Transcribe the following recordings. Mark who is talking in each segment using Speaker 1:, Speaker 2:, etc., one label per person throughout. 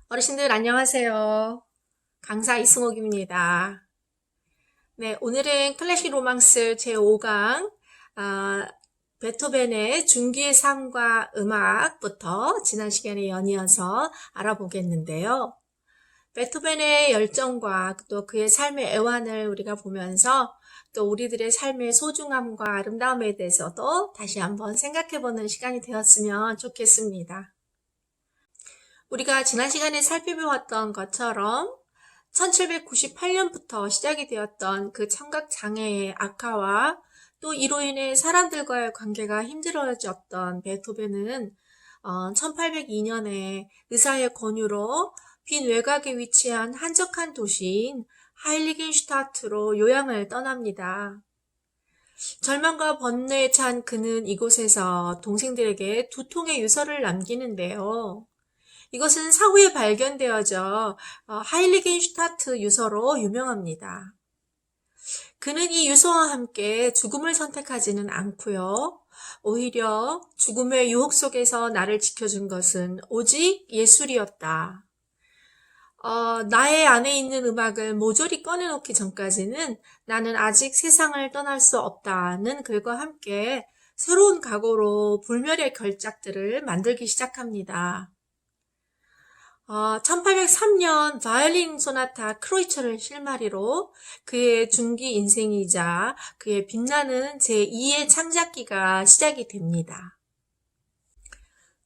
Speaker 1: 어르신들 안녕하세요. 강사 이승옥입니다. 네, 오늘은 클래식 로망스 제5강 베토벤의 중기의 삶과 음악부터 지난 시간에 연이어서 알아보겠는데요. 베토벤의 열정과 또 그의 삶의 애환을 우리가 보면서 또 우리들의 삶의 소중함과 아름다움에 대해서도 다시 한번 생각해보는 시간이 되었으면 좋겠습니다. 우리가 지난 시간에 살펴보았던 것처럼 1798년부터 시작이 되었던 그 청각장애의 악화와 또 이로 인해 사람들과의 관계가 힘들어졌던 베토벤은 1802년에 의사의 권유로 빈 외곽에 위치한 한적한 도시인 하일리겐슈타트로 요양을 떠납니다. 절망과 번뇌에 찬 그는 이곳에서 동생들에게 2통의 유서를 남기는데요. 이것은 사후에 발견되어져 하일리겐슈타트 유서로 유명합니다. 그는 이 유서와 함께 죽음을 선택하지는 않고요. 오히려 죽음의 유혹 속에서 나를 지켜준 것은 오직 예술이었다. 나의 안에 있는 음악을 모조리 꺼내놓기 전까지는 나는 아직 세상을 떠날 수 없다는 글과 함께 새로운 각오로 불멸의 걸작들을 만들기 시작합니다. 1803년 바이올린 소나타 크로이처를 실마리로 그의 중기 인생이자 그의 빛나는 제2의 창작기가 시작이 됩니다.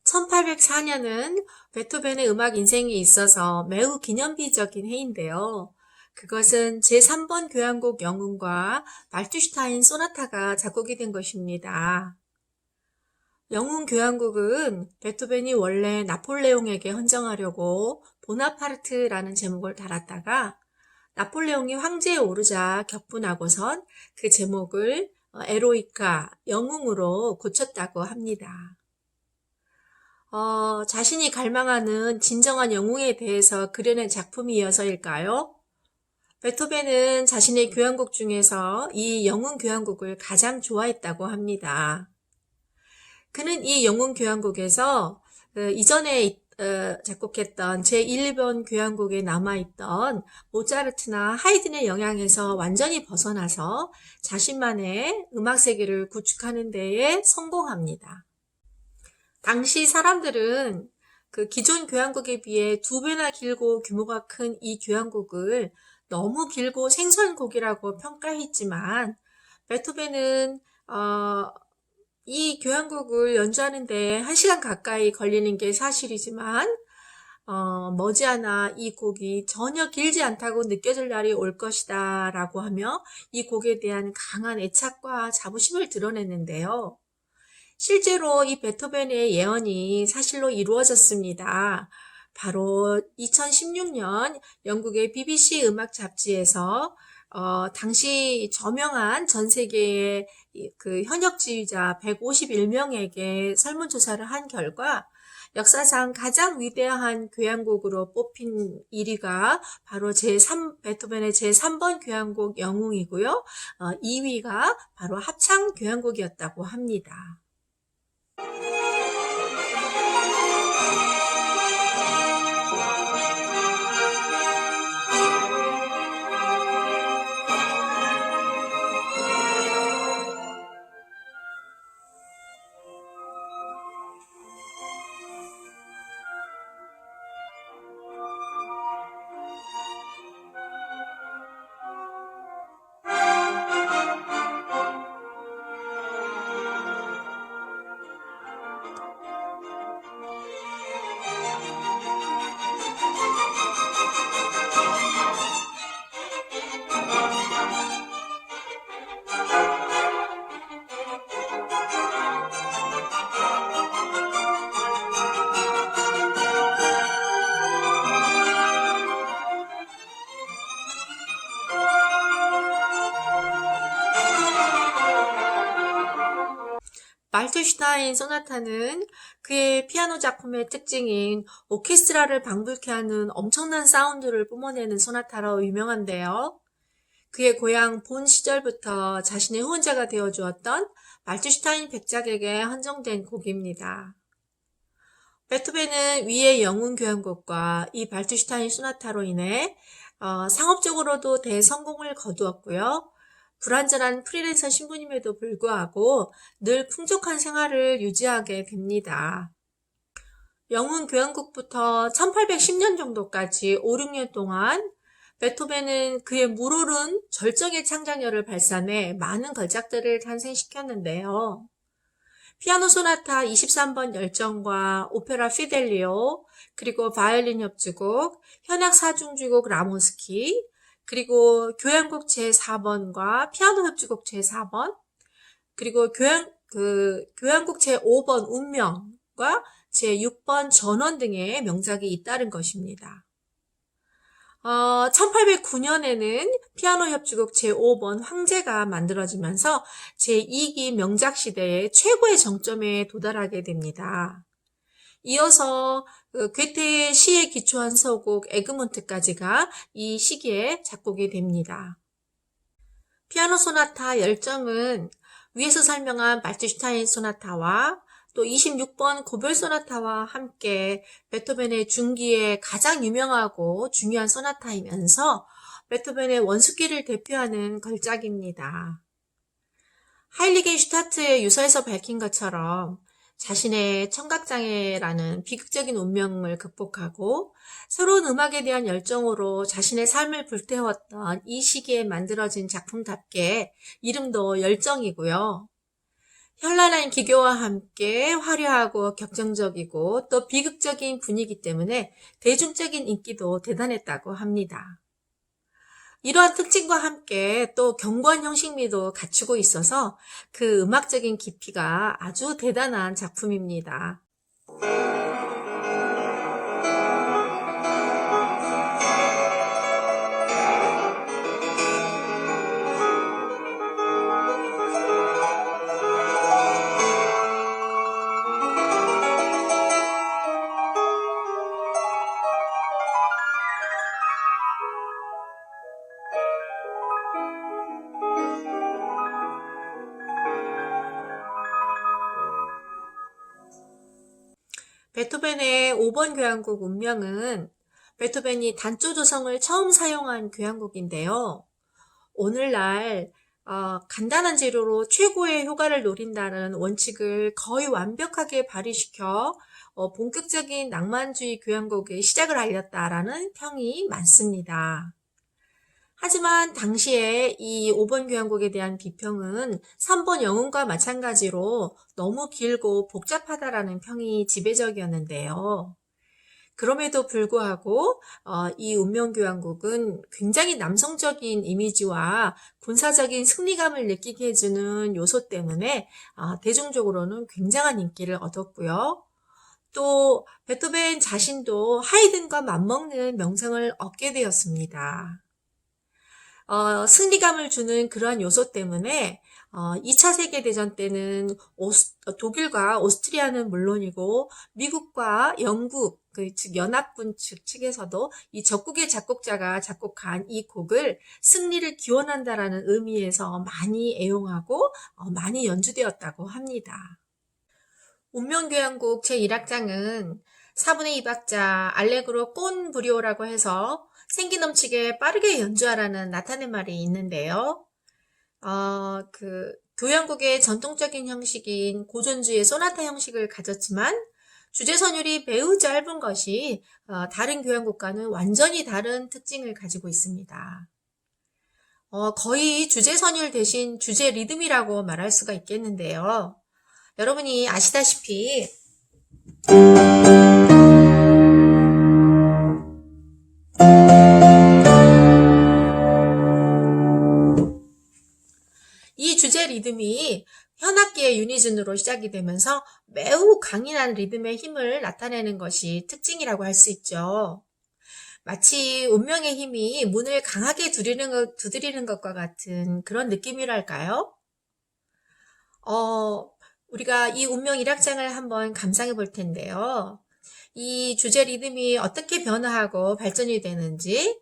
Speaker 1: 1804년은 베토벤의 음악 인생에 있어서 매우 기념비적인 해인데요. 그것은 제3번 교향곡 영웅과 말투슈타인 소나타가 작곡이 된 것입니다. 영웅 교향곡은 베토벤이 원래 나폴레옹에게 헌정하려고 보나파르트라는 제목을 달았다가 나폴레옹이 황제에 오르자 격분하고선 그 제목을 에로이카, 영웅으로 고쳤다고 합니다. 자신이 갈망하는 진정한 영웅에 대해서 그려낸 작품이어서일까요? 베토벤은 자신의 교향곡 중에서 이 영웅 교향곡을 가장 좋아했다고 합니다. 그는 이 영웅 교향곡에서 이전에 작곡했던 제1번 교향곡에 남아있던 모차르트나 하이든의 영향에서 완전히 벗어나서 자신만의 음악 세계를 구축하는 데에 성공합니다. 당시 사람들은 그 기존 교향곡에 비해 2배나 길고 규모가 큰 이 교향곡을 너무 길고 생소한 곡이라고 평가했지만 베토벤은 이 교향곡을 연주하는데 1시간 가까이 걸리는 게 사실이지만 머지않아 이 곡이 전혀 길지 않다고 느껴질 날이 올 것이다 라고 하며 이 곡에 대한 강한 애착과 자부심을 드러냈는데요. 실제로 이 베토벤의 예언이 사실로 이루어졌습니다. 바로 2016년 영국의 BBC 음악 잡지에서 당시 저명한 전 세계의 그 현역 지휘자 151명에게 설문조사를 한 결과 역사상 가장 위대한 교향곡으로 뽑힌 1위가 바로 베토벤의 제3번 교향곡 영웅이고요. 2위가 바로 합창 교향곡이었다고 합니다. 말투슈타인 소나타는 그의 피아노 작품의 특징인 오케스트라를 방불케 하는 엄청난 사운드를 뿜어내는 소나타로 유명한데요. 그의 고향 본 시절부터 자신의 후원자가 되어주었던 말투슈타인 백작에게 헌정된 곡입니다. 베토벤은 위의 영혼 교향곡과 이 발투슈타인 소나타로 인해 상업적으로도 대성공을 거두었고요. 불완전한 프리랜서 신부님에도 불구하고 늘 풍족한 생활을 유지하게 됩니다. 영혼 교향곡부터 1810년 정도까지 5, 6년 동안 베토벤은 그의 물오른 절정의 창작력을 발산해 많은 걸작들을 탄생시켰는데요. 피아노 소나타 23번 열정과 오페라 피델리오, 그리고 바이올린 협주곡, 현악 사중주곡 라모스키, 그리고 교향곡 제4번과 피아노 협주곡 제4번, 그리고 교향곡 제5번 운명과 제6번 전원 등의 명작이 잇따른 것입니다. 1809년에는 피아노 협주곡 제5번 황제가 만들어지면서 제2기 명작 시대의 최고의 정점에 도달하게 됩니다. 이어서 괴테의 시에 기초한 서곡 에그몬트까지가 이 시기에 작곡이 됩니다. 피아노 소나타 열정은 위에서 설명한 발투슈타인 소나타와 또 26번 고별 소나타와 함께 베토벤의 중기에 가장 유명하고 중요한 소나타이면서 베토벤의 원숙기를 대표하는 걸작입니다. 하일리겐 슈타트의 유서에서 밝힌 것처럼 자신의 청각장애라는 비극적인 운명을 극복하고 새로운 음악에 대한 열정으로 자신의 삶을 불태웠던 이 시기에 만들어진 작품답게 이름도 열정이고요. 현란한 기교와 함께 화려하고 격정적이고 또 비극적인 분위기 때문에 대중적인 인기도 대단했다고 합니다. 이러한 특징과 함께 또 견고한 형식미도 갖추고 있어서 그 음악적인 깊이가 아주 대단한 작품입니다. 베토벤의 5번 교향곡 운명은 베토벤이 단조 조성을 처음 사용한 교향곡인데요. 오늘날 간단한 재료로 최고의 효과를 노린다는 원칙을 거의 완벽하게 발휘시켜 본격적인 낭만주의 교향곡의 시작을 알렸다라는 평이 많습니다. 하지만 당시에 이 5번 교향곡에 대한 비평은 3번 영혼과 마찬가지로 너무 길고 복잡하다라는 평이 지배적이었는데요. 그럼에도 불구하고 이 운명교향곡은 굉장히 남성적인 이미지와 군사적인 승리감을 느끼게 해주는 요소 때문에 대중적으로는 굉장한 인기를 얻었고요. 또 베토벤 자신도 하이든과 맞먹는 명성을 얻게 되었습니다. 승리감을 주는 그러한 요소 때문에 2차 세계대전 때는 독일과 오스트리아는 물론이고 미국과 영국, 즉 연합군 측에서도 이 적국의 작곡자가 작곡한 이 곡을 승리를 기원한다라는 의미에서 많이 애용하고 많이 연주되었다고 합니다. 운명교향곡 제1악장은 4분의 2박자 알레그로 콘 브리오라고 해서 생기 넘치게 빠르게 연주하라는 나타낸 말이 있는데요. 교향곡의 전통적인 형식인 고전주의 소나타 형식을 가졌지만 주제 선율이 매우 짧은 것이 다른 교향곡과는 완전히 다른 특징을 가지고 있습니다. 거의 주제 선율 대신 주제 리듬이라고 말할 수가 있겠는데요. 여러분이 아시다시피 이 주제 리듬이 현악기의 유니즌으로 시작이 되면서 매우 강인한 리듬의 힘을 나타내는 것이 특징이라고 할 수 있죠. 마치 운명의 힘이 문을 강하게 두드리는 것과 같은 그런 느낌이랄까요? 우리가 이 운명 1악장을 한번 감상해 볼 텐데요. 이 주제 리듬이 어떻게 변화하고 발전이 되는지,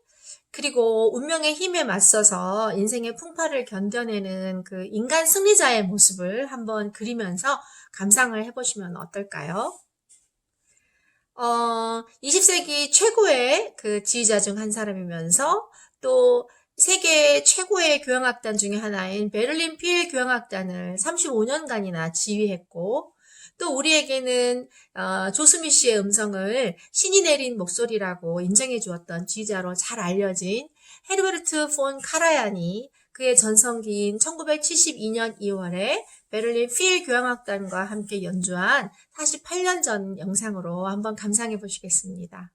Speaker 1: 그리고 운명의 힘에 맞서서 인생의 풍파를 견뎌내는 그 인간 승리자의 모습을 한번 그리면서 감상을 해보시면 어떨까요? 20세기 최고의 그 지휘자 중 한 사람이면서 또 세계 최고의 교향악단 중에 하나인 베를린 필 교향악단을 35년간이나 지휘했고, 또 우리에게는 조스미 씨의 음성을 신이 내린 목소리라고 인정해 주었던 지휘자로 잘 알려진 헤르베르트 폰 카라얀이 그의 전성기인 1972년 2월에 베를린 필 교향악단과 함께 연주한 48년 전 영상으로 한번 감상해 보시겠습니다.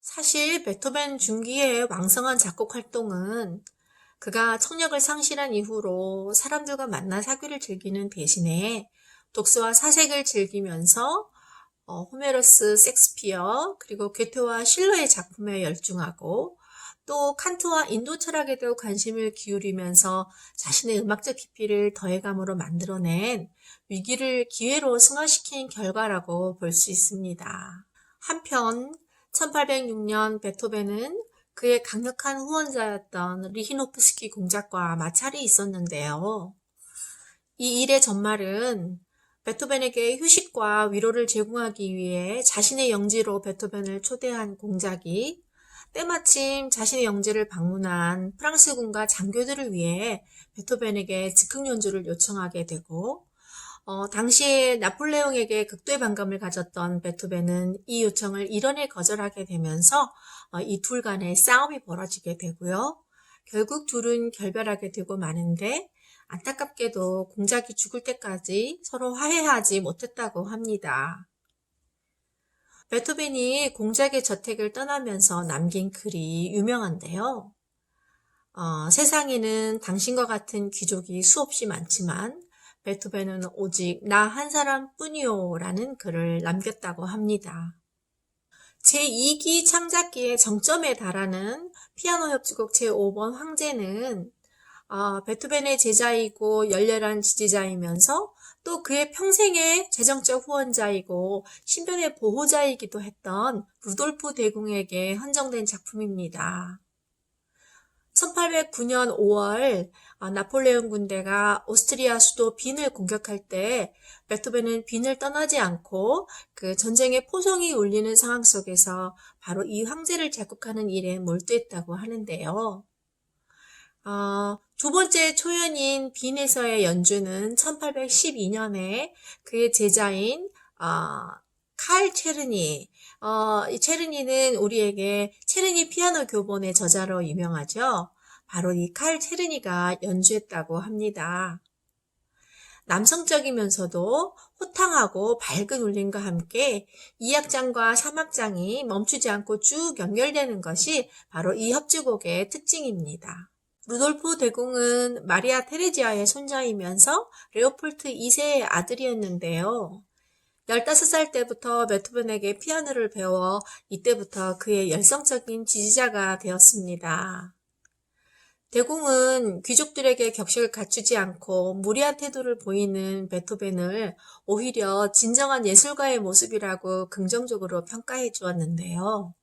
Speaker 1: 사실 베토벤 중기의 왕성한 작곡 활동은 그가 청력을 상실한 이후로 사람들과 만나 사귀를 즐기는 대신에 독서와 사색을 즐기면서 호메로스, 섹스피어, 그리고 괴테와 실러의 작품에 열중하고 또 칸트와 인도 철학에도 관심을 기울이면서 자신의 음악적 깊이를 더해감으로 만들어낸 위기를 기회로 승화시킨 결과라고 볼 수 있습니다. 한편 1806년 베토벤은 그의 강력한 후원자였던 리히노프스키 공작과 마찰이 있었는데요. 이 일의 전말은 베토벤에게 휴식과 위로를 제공하기 위해 자신의 영지로 베토벤을 초대한 공작이 때마침 자신의 영지를 방문한 프랑스 군과 장교들을 위해 베토벤에게 즉흥 연주를 요청하게 되고 당시에 나폴레옹에게 극도의 반감을 가졌던 베토벤은 이 요청을 일원에 거절하게 되면서 이 둘 간의 싸움이 벌어지게 되고요. 결국 둘은 결별하게 되고 마는데 안타깝게도 공작이 죽을 때까지 서로 화해하지 못했다고 합니다. 베토벤이 공작의 저택을 떠나면서 남긴 글이 유명한데요. 세상에는 당신과 같은 귀족이 수없이 많지만 베토벤은 오직 나 한 사람뿐이요 라는 글을 남겼다고 합니다. 제2기 창작기의 정점에 달하는 피아노 협주곡 제5번 황제는 베토벤의 제자이고 열렬한 지지자이면서 또 그의 평생의 재정적 후원자이고 신변의 보호자이기도 했던 루돌프 대공에게 헌정된 작품입니다. 1809년 5월 나폴레옹 군대가 오스트리아 수도 빈을 공격할 때 베토벤은 빈을 떠나지 않고 그 전쟁의 포성이 울리는 상황 속에서 바로 이 황제를 작곡하는 일에 몰두했다고 하는데요. 두 번째 초연인 빈에서의 연주는 1812년에 그의 제자인 칼 체르니, 이 체르니는 우리에게 체르니 피아노 교본의 저자로 유명하죠. 바로 이 칼 체르니가 연주했다고 합니다. 남성적이면서도 호탕하고 밝은 울림과 함께 2악장과 3악장이 멈추지 않고 쭉 연결되는 것이 바로 이 협주곡의 특징입니다. 루돌프 대공은 마리아 테레지아의 손자이면서 레오폴트 2세의 아들이었는데요. 15살 때부터 베토벤에게 피아노를 배워 이때부터 그의 열성적인 지지자가 되었습니다. 대공은 귀족들에게 격식을 갖추지 않고 무리한 태도를 보이는 베토벤을 오히려 진정한 예술가의 모습이라고 긍정적으로 평가해 주었는데요.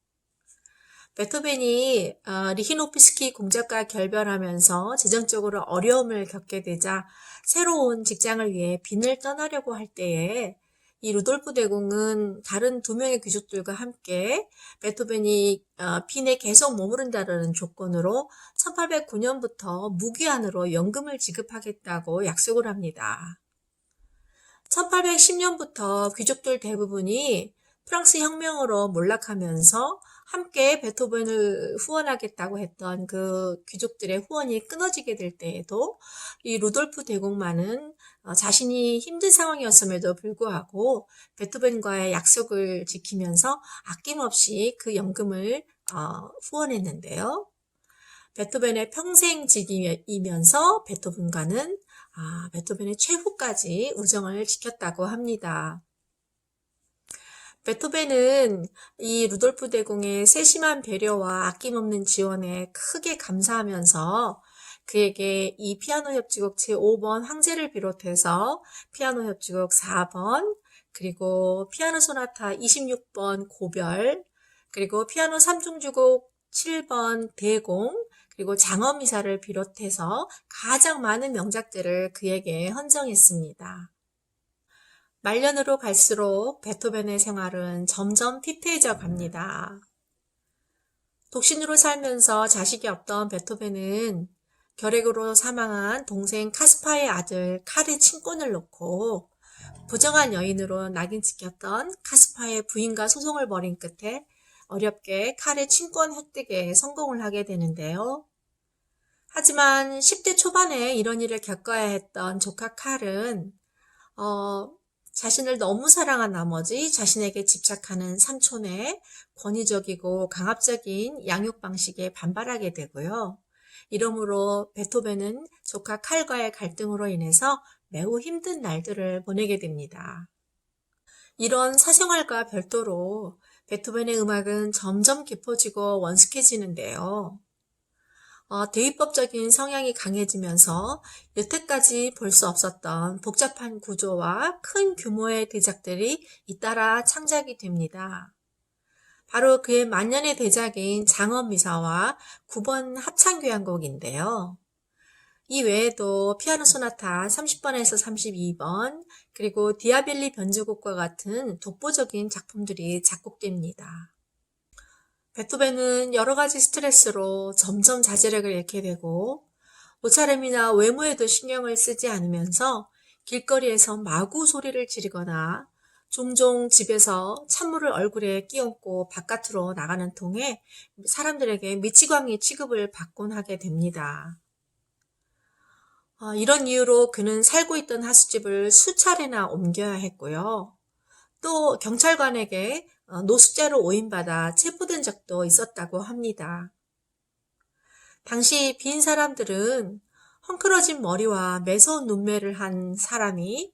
Speaker 1: 베토벤이 리히노프스키 공작과 결별하면서 재정적으로 어려움을 겪게 되자 새로운 직장을 위해 빈을 떠나려고 할 때에 이 루돌프 대공은 다른 두 명의 귀족들과 함께 베토벤이 빈에 계속 머무른다는 조건으로 1809년부터 무기한으로 연금을 지급하겠다고 약속을 합니다. 1810년부터 귀족들 대부분이 프랑스 혁명으로 몰락하면서 함께 베토벤을 후원하겠다고 했던 그 귀족들의 후원이 끊어지게 될 때에도 이 루돌프 대공만은 자신이 힘든 상황이었음에도 불구하고 베토벤과의 약속을 지키면서 아낌없이 그 연금을 후원했는데요. 베토벤의 평생직이면서 베토벤과는 베토벤의 최후까지 우정을 지켰다고 합니다. 베토벤은 이 루돌프 대공의 세심한 배려와 아낌없는 지원에 크게 감사하면서 그에게 이 피아노 협주곡 제5번 황제를 비롯해서 피아노 협주곡 4번, 그리고 피아노 소나타 26번 고별, 그리고 피아노 3중주곡 7번 대공, 그리고 장엄미사를 비롯해서 가장 많은 명작들을 그에게 헌정했습니다. 말년으로 갈수록 베토벤의 생활은 점점 피폐해져 갑니다. 독신으로 살면서 자식이 없던 베토벤은 결핵으로 사망한 동생 카스파의 아들 칼의 친권을 놓고 부정한 여인으로 낙인 찍혔던 카스파의 부인과 소송을 벌인 끝에 어렵게 칼의 친권 획득에 성공을 하게 되는데요. 하지만 10대 초반에 이런 일을 겪어야 했던 조카 칼은 자신을 너무 사랑한 나머지 자신에게 집착하는 삼촌의 권위적이고 강압적인 양육 방식에 반발하게 되고요. 이러므로 베토벤은 조카 칼과의 갈등으로 인해서 매우 힘든 날들을 보내게 됩니다. 이런 사생활과 별도로 베토벤의 음악은 점점 깊어지고 원숙해지는데요. 대위법적인 성향이 강해지면서 여태까지 볼 수 없었던 복잡한 구조와 큰 규모의 대작들이 잇따라 창작이 됩니다. 바로 그의 만년의 대작인 장엄미사와 9번 합창교향곡인데요. 이 외에도 피아노 소나타 30번에서 32번, 그리고 디아벨리 변주곡과 같은 독보적인 작품들이 작곡됩니다. 베토벤은 여러 가지 스트레스로 점점 자제력을 잃게 되고 옷차림이나 외모에도 신경을 쓰지 않으면서 길거리에서 마구 소리를 지르거나 종종 집에서 찬물을 얼굴에 끼얹고 바깥으로 나가는 통에 사람들에게 미치광이 취급을 받곤 하게 됩니다. 이런 이유로 그는 살고 있던 하숙집을 수차례나 옮겨야 했고요. 또 경찰관에게 노숙자로 오인받아 체포된 적도 있었다고 합니다. 당시 빈 사람들은 헝클어진 머리와 매서운 눈매를 한 사람이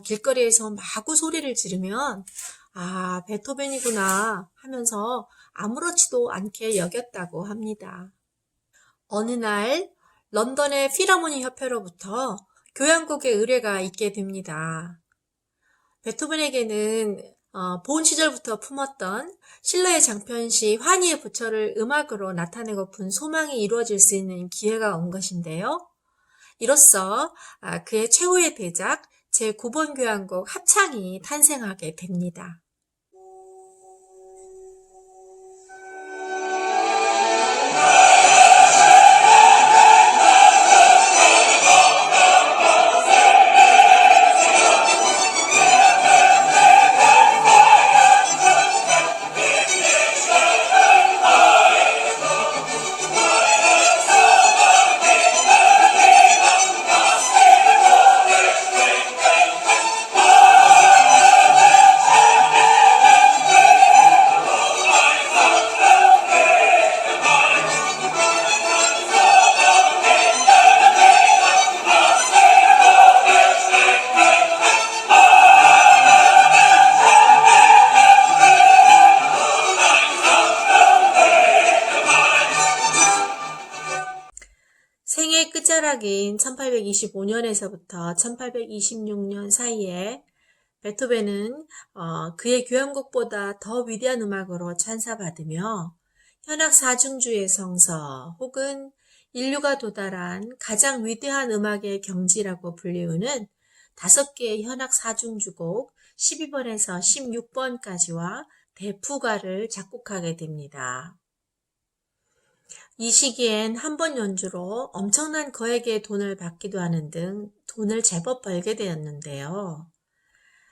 Speaker 1: 길거리에서 마구 소리를 지르면 베토벤이구나 하면서 아무렇지도 않게 여겼다고 합니다. 어느 날 런던의 필하모니 협회로부터 교향곡의 의뢰가 있게 됩니다. 베토벤에게는 보온 시절부터 품었던 실러의 장편시 환희의 부처를 음악으로 나타내고픈 소망이 이루어질 수 있는 기회가 온 것인데요. 이로써 그의 최후의 대작 제9번 교향곡 합창이 탄생하게 됩니다. 생애 끝자락인 1825년에서부터 1826년 사이에 베토벤은 그의 교향곡보다 더 위대한 음악으로 찬사받으며 현악 사중주의 성서 혹은 인류가 도달한 가장 위대한 음악의 경지라고 불리우는 5개의 현악 사중주곡 12번에서 16번까지와 대푸가를 작곡하게 됩니다. 이 시기엔 한 번 연주로 엄청난 거액의 돈을 받기도 하는 등 돈을 제법 벌게 되었는데요.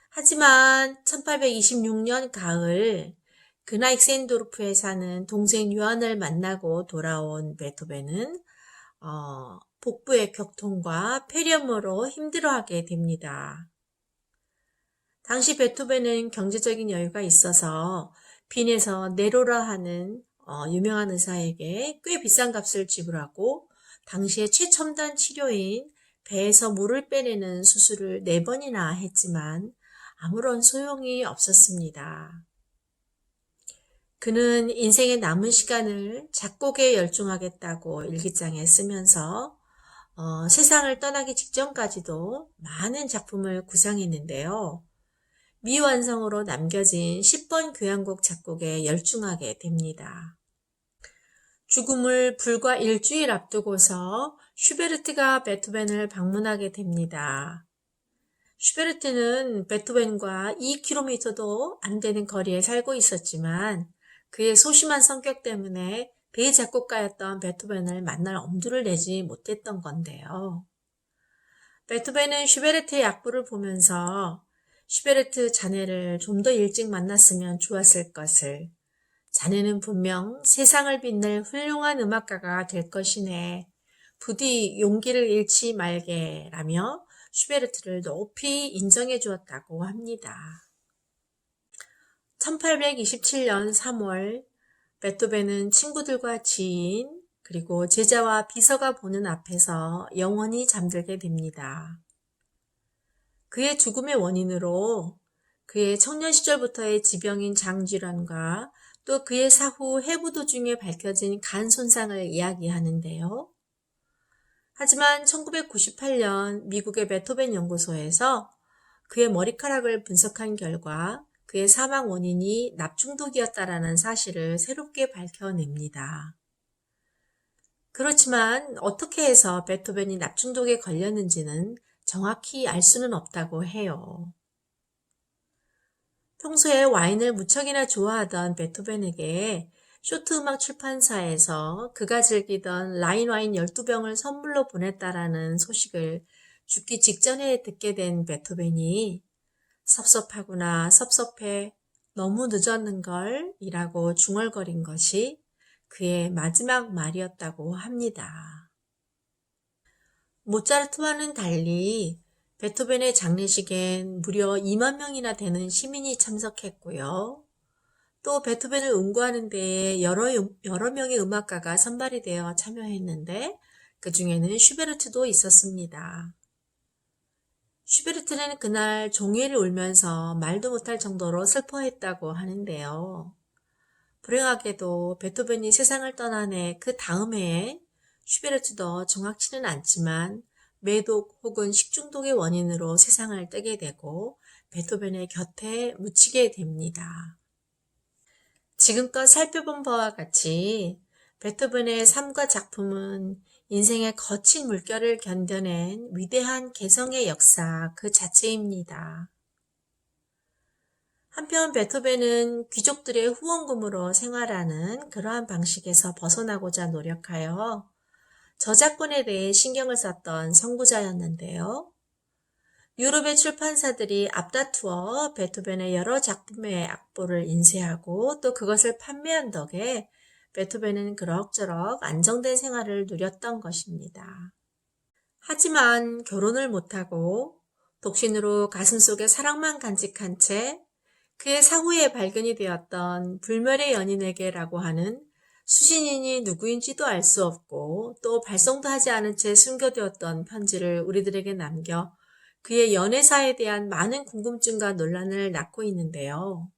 Speaker 1: 하지만 1826년 가을 그나익센도르프에 사는 동생 요한을 만나고 돌아온 베토벤은 복부의 격통과 폐렴으로 힘들어하게 됩니다. 당시 베토벤은 경제적인 여유가 있어서 빈에서 네로라 하는 유명한 의사에게 꽤 비싼 값을 지불하고 당시의 최첨단 치료인 배에서 물을 빼내는 수술을 4번이나 했지만 아무런 소용이 없었습니다. 그는 인생의 남은 시간을 작곡에 열중하겠다고 일기장에 쓰면서 세상을 떠나기 직전까지도 많은 작품을 구상했는데요. 미완성으로 남겨진 10번 교향곡 작곡에 열중하게 됩니다. 죽음을 불과 일주일 앞두고서 슈베르트가 베토벤을 방문하게 됩니다. 슈베르트는 베토벤과 2km도 안 되는 거리에 살고 있었지만 그의 소심한 성격 때문에 대작곡가였던 베토벤을 만날 엄두를 내지 못했던 건데요. 베토벤은 슈베르트의 약부를 보면서 슈베르트 자네를 좀 더 일찍 만났으면 좋았을 것을. 자네는 분명 세상을 빛낼 훌륭한 음악가가 될 것이네. 부디 용기를 잃지 말게 라며 슈베르트를 높이 인정해 주었다고 합니다. 1827년 3월 베토벤은 친구들과 지인 그리고 제자와 비서가 보는 앞에서 영원히 잠들게 됩니다. 그의 죽음의 원인으로 그의 청년 시절부터의 지병인 장질환과 또 그의 사후 해부 도중에 밝혀진 간 손상을 이야기하는데요. 하지만 1998년 미국의 베토벤 연구소에서 그의 머리카락을 분석한 결과 그의 사망 원인이 납중독이었다라는 사실을 새롭게 밝혀냅니다. 그렇지만 어떻게 해서 베토벤이 납중독에 걸렸는지는 정확히 알 수는 없다고 해요. 평소에 와인을 무척이나 좋아하던 베토벤에게 쇼트 음악 출판사에서 그가 즐기던 라인 와인 12병을 선물로 보냈다라는 소식을 죽기 직전에 듣게 된 베토벤이 섭섭하구나, 섭섭해, 너무 늦었는걸 이라고 중얼거린 것이 그의 마지막 말이었다고 합니다. 모차르트와는 달리 베토벤의 장례식엔 무려 2만 명이나 되는 시민이 참석했고요. 또 베토벤을 응고하는 데에 여러 명의 음악가가 선발이 되어 참여했는데 그 중에는 슈베르트도 있었습니다. 슈베르트는 그날 종이를 울면서 말도 못할 정도로 슬퍼했다고 하는데요. 불행하게도 베토벤이 세상을 떠난 해 그 다음 해에 슈베르트도 정확치는 않지만 매독 혹은 식중독의 원인으로 세상을 뜨게 되고 베토벤의 곁에 묻히게 됩니다. 지금껏 살펴본 바와 같이 베토벤의 삶과 작품은 인생의 거친 물결을 견뎌낸 위대한 개성의 역사 그 자체입니다. 한편 베토벤은 귀족들의 후원금으로 생활하는 그러한 방식에서 벗어나고자 노력하여 저작권에 대해 신경을 썼던 선구자였는데요. 유럽의 출판사들이 앞다투어 베토벤의 여러 작품의 악보를 인쇄하고 또 그것을 판매한 덕에 베토벤은 그럭저럭 안정된 생활을 누렸던 것입니다. 하지만 결혼을 못하고 독신으로 가슴속에 사랑만 간직한 채 그의 사후에 발견이 되었던 불멸의 연인에게라고 하는 수신인이 누구인지도 알 수 없고 또 발송도 하지 않은 채 숨겨두었던 편지를 우리들에게 남겨 그의 연애사에 대한 많은 궁금증과 논란을 낳고 있는데요.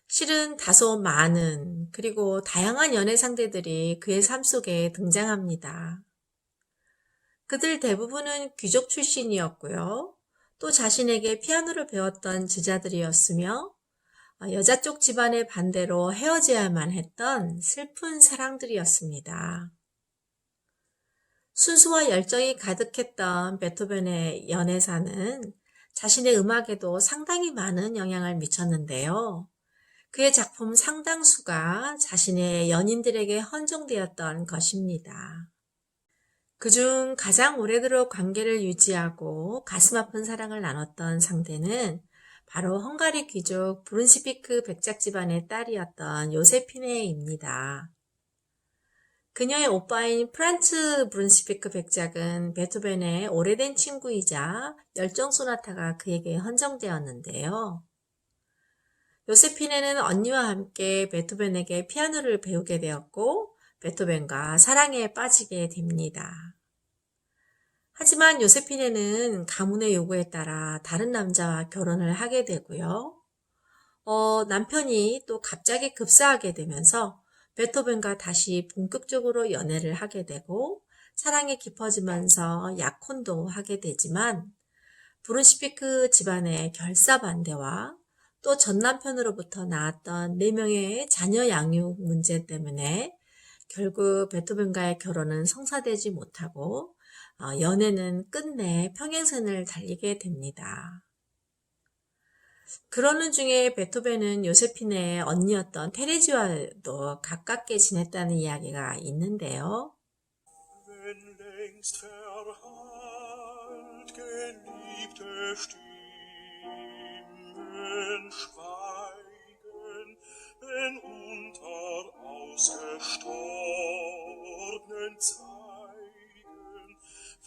Speaker 1: 실은 다소 많은 그리고 다양한 연애 상대들이 그의 삶 속에 등장합니다. 그들 대부분은 귀족 출신이었고요. 또 자신에게 피아노를 배웠던 제자들이었으며 여자 쪽 집안의 반대로 헤어져야만 했던 슬픈 사랑들이었습니다. 순수와 열정이 가득했던 베토벤의 연애사는 자신의 음악에도 상당히 많은 영향을 미쳤는데요. 그의 작품 상당수가 자신의 연인들에게 헌정되었던 것입니다. 그중 가장 오래도록 관계를 유지하고 가슴 아픈 사랑을 나눴던 상대는 바로 헝가리 귀족 브룬시피크 백작 집안의 딸이었던 요세피네입니다. 그녀의 오빠인 프란츠 브룬시피크 백작은 베토벤의 오래된 친구이자 열정 소나타가 그에게 헌정되었는데요. 요세피네는 언니와 함께 베토벤에게 피아노를 배우게 되었고 베토벤과 사랑에 빠지게 됩니다. 하지만 요세피네는 가문의 요구에 따라 다른 남자와 결혼을 하게 되고요. 남편이 또 갑자기 급사하게 되면서 베토벤과 다시 본격적으로 연애를 하게 되고 사랑이 깊어지면서 약혼도 하게 되지만 브룬시피크 집안의 결사반대와 또 전 남편으로부터 낳았던 4명의 자녀 양육 문제 때문에 결국 베토벤과의 결혼은 성사되지 못하고 연애는 끝내 평행선을 달리게 됩니다. 그러는 중에 베토벤은 요세피네의 언니였던 테레지와도 가깝게 지냈다는 이야기가 있는데요.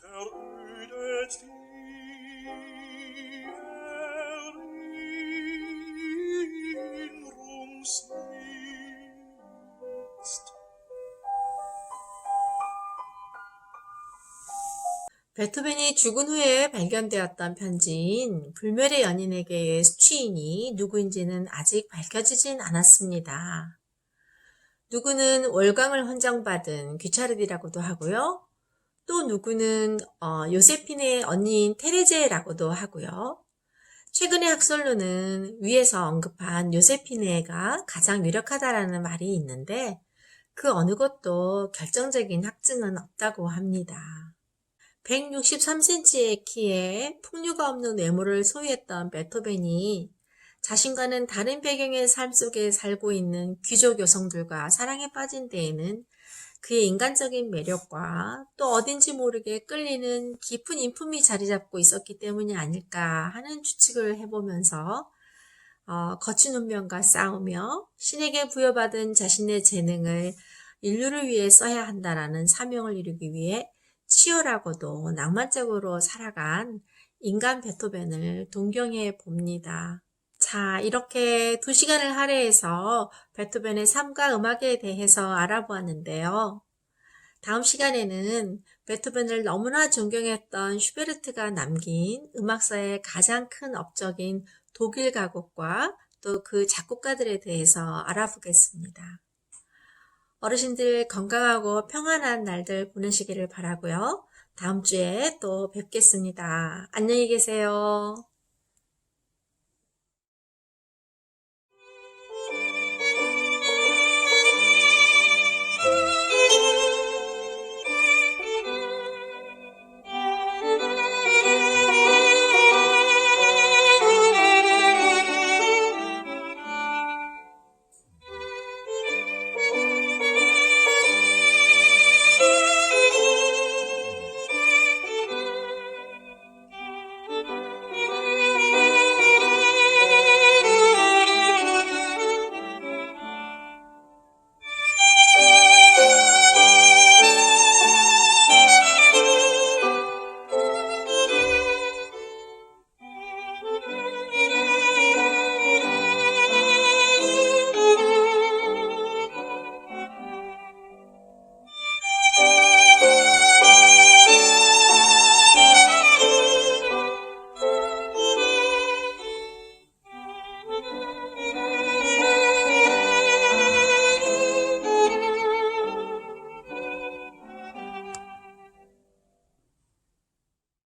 Speaker 2: verödet
Speaker 1: 베토벤이 죽은 후에 발견되었던 편지인 불멸의 연인에게의 수취인이 누구인지는 아직 밝혀지진 않았습니다. 누구는 월광을 헌정받은 귀차르디라고도 하고요. 또 누구는 요세핀의 언니인 테레제라고도 하고요. 최근의 학설로는 위에서 언급한 요세피네가 가장 유력하다라는 말이 있는데 그 어느 것도 결정적인 확증은 없다고 합니다. 163cm의 키에 풍류가 없는 외모를 소유했던 베토벤이 자신과는 다른 배경의 삶 속에 살고 있는 귀족 여성들과 사랑에 빠진 데에는 그의 인간적인 매력과 또 어딘지 모르게 끌리는 깊은 인품이 자리 잡고 있었기 때문이 아닐까 하는 추측을 해보면서 거친 운명과 싸우며 신에게 부여받은 자신의 재능을 인류를 위해 써야 한다라는 사명을 이루기 위해 치열하고도 낭만적으로 살아간 인간 베토벤을 동경해 봅니다. 자, 이렇게 2시간을 할애해서 베토벤의 삶과 음악에 대해서 알아보았는데요. 다음 시간에는 베토벤을 너무나 존경했던 슈베르트가 남긴 음악사의 가장 큰 업적인 독일 가곡과 또 그 작곡가들에 대해서 알아보겠습니다. 어르신들 건강하고 평안한 날들 보내시기를 바라고요. 다음 주에 또 뵙겠습니다. 안녕히 계세요.